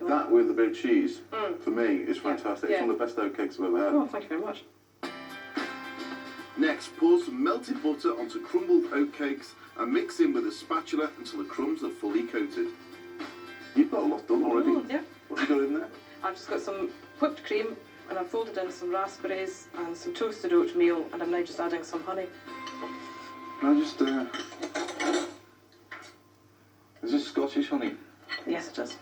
That with a bit of cheese, for me, is fantastic. Yeah. It's one of the best oatcakes I've ever had. Oh, thank you very much. Next, pour some melted butter onto crumbled oatcakes and mix in with a spatula until the crumbs are fully coated. You've got a lot done already. Yeah. What have you got in there? I've just got some whipped cream, and I've folded in some raspberries and some toasted oatmeal, and I'm now just adding some honey. Can I just, is this Scottish honey? Yes, it is.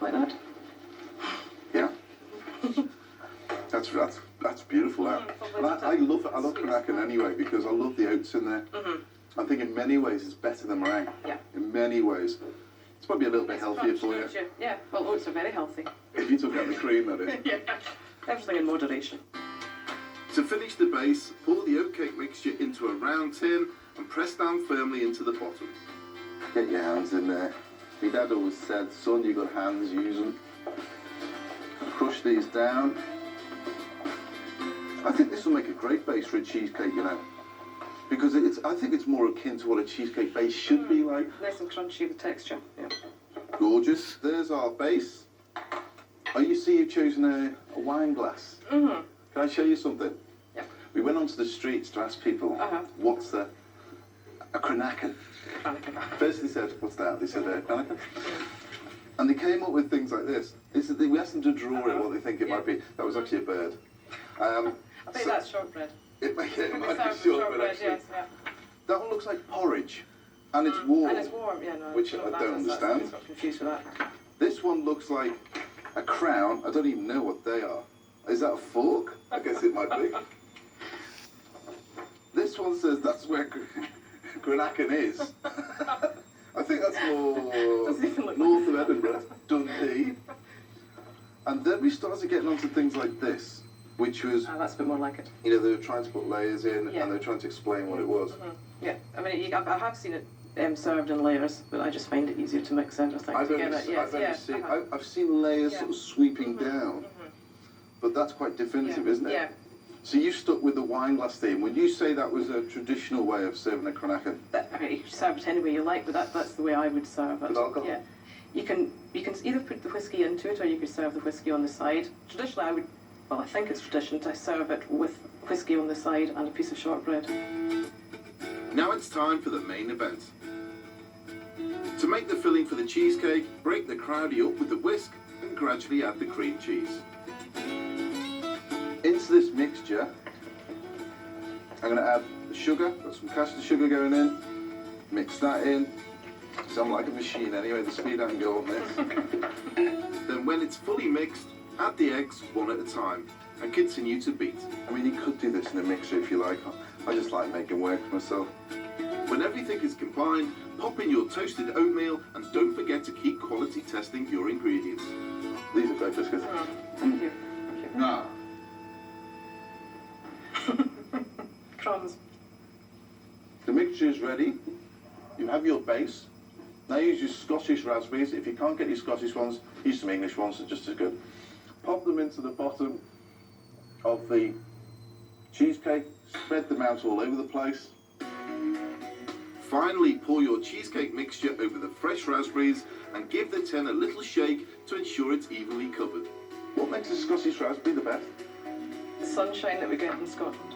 Like that? Yeah. That's beautiful. That. And I love it. I love Cranachan anyway because I love the oats in there. I think in many ways it's better than meringue. Yeah. In many ways. It's probably a little bit healthier for you. Yeah, well, oats are very healthy. If you took out the cream, that is. Yeah. Everything in moderation. To finish the base, pour the oatcake mixture into a round tin and press down firmly into the bottom. Get your hands in there. My dad always said, son, you got hands, use them. Crush these down. I think this will make a great base for a cheesecake, you know. Because I think it's more akin to what a cheesecake base should be like. Nice and crunchy, the texture. Yeah. Gorgeous. There's our base. Oh, you see you've chosen a wine glass. Can I show you something? Yeah. We went onto the streets to ask people, what's a Cranachan? First they said, what's that? They said, Cranachan. And they came up with things like this. We asked them to draw it, what they think it might be. That was actually a bird. I think that's shortbread. It might be Shortbread, actually. yes, yeah. That one looks like porridge. And it's warm. And it's warm, yeah, no. Which I don't understand. I got confused with that. This one looks like a crown. I don't even know what they are. Is that a fork? I guess it might be. This one says that's where Cranachan is. I think that's more north of Edinburgh, Dundee. And then we started getting onto things like this, which was, That's a bit more like it. you know, they were trying to put layers in and they were trying to explain what it was. Yeah, I mean, I have seen it served in layers, but I just find it easier to mix everything together. I've seen layers sort of sweeping down, but that's quite definitive, isn't it? Yeah. So you stuck with the wine glass theme. Would you say that was a traditional way of serving a Cranachan? I mean, you can serve it any way you like, but that's the way I would serve it. With alcohol? Yeah. You can either put the whiskey into it, or you could serve the whiskey on the side. Traditionally, I think it's tradition to serve it with whiskey on the side and a piece of shortbread. Now it's time for the main event. To make the filling for the cheesecake, break the crowdie up with the whisk and gradually add the cream cheese. Into this mixture, I'm going to add the sugar. Got some caster sugar going in. Mix that in. So I'm like a machine anyway, the speed I can go on this. Then when it's fully mixed, add the eggs one at a time and continue to beat. I mean, you could do this in a mixer if you like. I just like making work for myself. When everything is combined, pop in your toasted oatmeal and don't forget to keep quality testing your ingredients. These are great biscuits. Thank you. Now, Crumbs. the mixture is ready. You have your base. Now use your Scottish raspberries. If you can't get your Scottish ones, use some English ones, they're just as good. Pop them into the bottom of the cheesecake. Spread them out all over the place. Finally, pour your cheesecake mixture over the fresh raspberries and give the tin a little shake to ensure it's evenly covered. What makes a Scottish raspberry the best? The sunshine that we get in Scotland.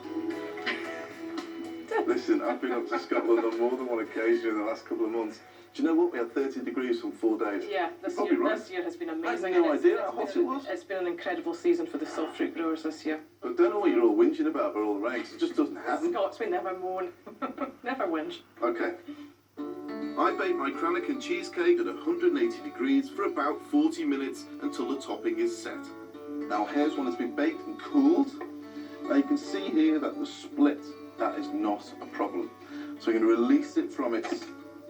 Listen, I've been up to Scotland on more than one occasion in the last couple of months. Do you know what? We had 30 degrees for 4 days. Yeah, this year has been amazing. I had no idea how hot it was. It's been an incredible season for the soft fruit growers this year. But don't know what you're all whinging about all the rain, 'cause it just doesn't happen. Scots, we never moan. Never whinge. Okay. I bake my Cranachan cheesecake at 180 degrees for about 40 minutes until the topping is set. Now here's one that's been baked and cooled. Now you can see here that the split, that is not a problem. So we're going to release it from its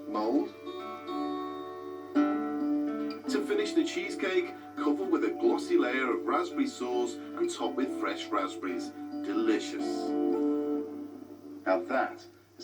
mould. To finish the cheesecake, cover with a glossy layer of raspberry sauce and top with fresh raspberries. Delicious. Now that